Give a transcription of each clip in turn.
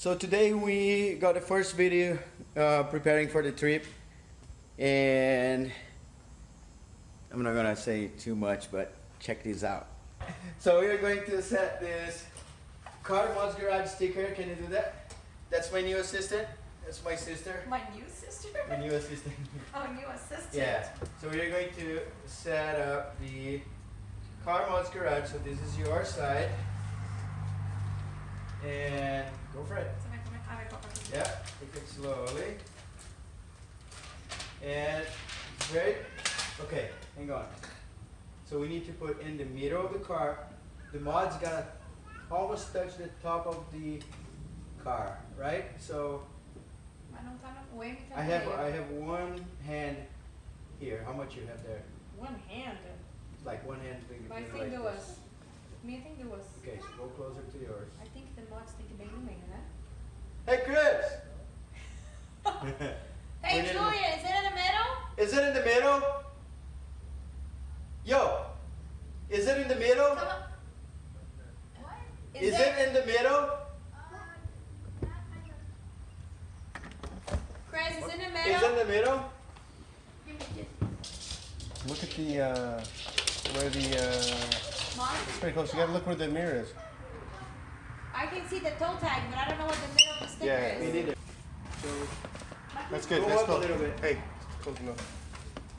So today we got the first video preparing for the trip, and I'm not gonna say too much, but check this out. So we're going to set this Car Mods Garage sticker. Can you do that? That's my new assistant. That's my sister. My new sister? My new assistant. Oh, new assistant. Yeah. So we're going to set up the Car Mods Garage. So this is your side. And go for it. Yeah, take it slowly. And it's very, okay, hang on. So we need to put in the middle of the car. The mod's gotta almost touch the top of the car, right? So I have one hand here. How much you have there? One hand. Like one hand big. Mas tem like duas. this. Minha tem duas. Okay, so go closer to yours. I think the mods tem que ir bem no meio, né? Hey, Chris! Hey, Julia, is it in the middle? Is it in the middle? Yo! Is it in the middle? Come on. What? Is it in the middle? Chris, is it in the Is middle? it in the middle? Look at the, where the, Mom? it's pretty close. You gotta look where the mirror is. I can see the toe tag, but I don't know what the middle of the sticker Yeah, We is. did it. So That's good. Go Let's up go. a little bit. Hey, close enough.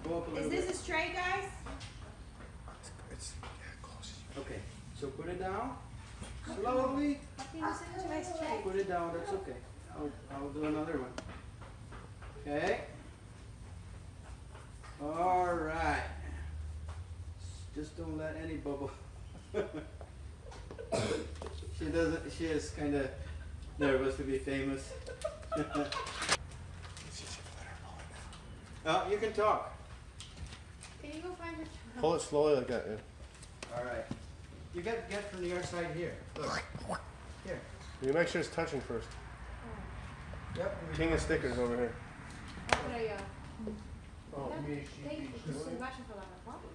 go up a Is little this bit. a straight, guys? It's close. Okay, so put it down. Slowly. How can you send it to my straight? Put it down, that's okay. I'll do another one. Okay. Alright. Just don't let any bubble. She is kinda nervous to be famous. You can talk. Can you go find your Pull it slowly like that. Yeah. Alright. You get from the other side here. Look. Here. You make sure it's touching first. Yep. King of stickers over here. Olha aí, ó. Oh, Tem isso embaixo pra lá, não pode?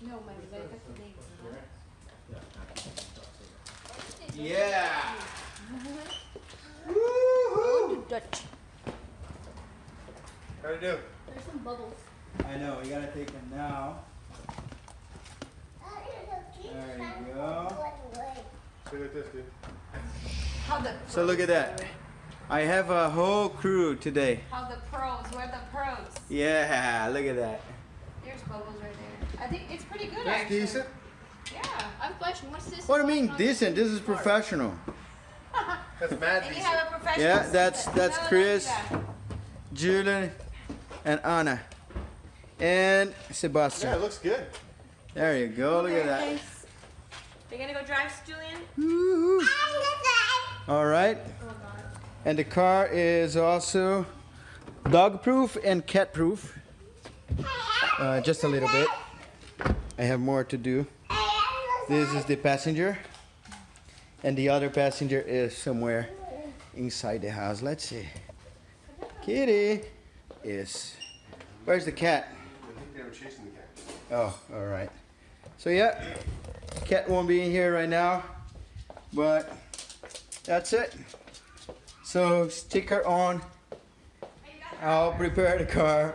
Não, mas vai estar aqui dentro, né? Yeah! Dutch. How do you do? There's some bubbles. I know, you gotta take them now. There you go. See like this, dude. How the So look at that. I have a whole crew today. How the pros, we're the pros. Yeah, look at that. There's bubbles right there. I think it's pretty good That's actually. decent. Yeah. I have a question. What's this? What do you mean decent? This is professional. That's mad And you decent. have a professional Yeah, that's assistant. No, Chris, don't do Julian, and Anna, and Yeah, Sebastian. it looks good. There you go. Look at that. that. You're gonna go drive, Julian? Woo-hoo. All right. Oh God. And the car is also dog-proof and cat-proof. Just a little bit. I have more to do. This is the passenger. And the other passenger is somewhere inside the house. Let's see. Kitty is... Where's the cat? I think they were chasing the cat. Oh, all right. So yeah, cat won't be in here right now, but that's it. So sticker on. I'll prepare the car.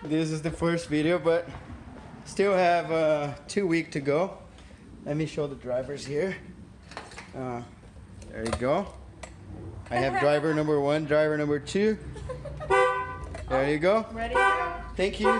This is the first video, but still have 2 weeks to go. Let me show the drivers here. There you go. I have driver number 1, driver number 2. There you go. Ready to go? Thank you.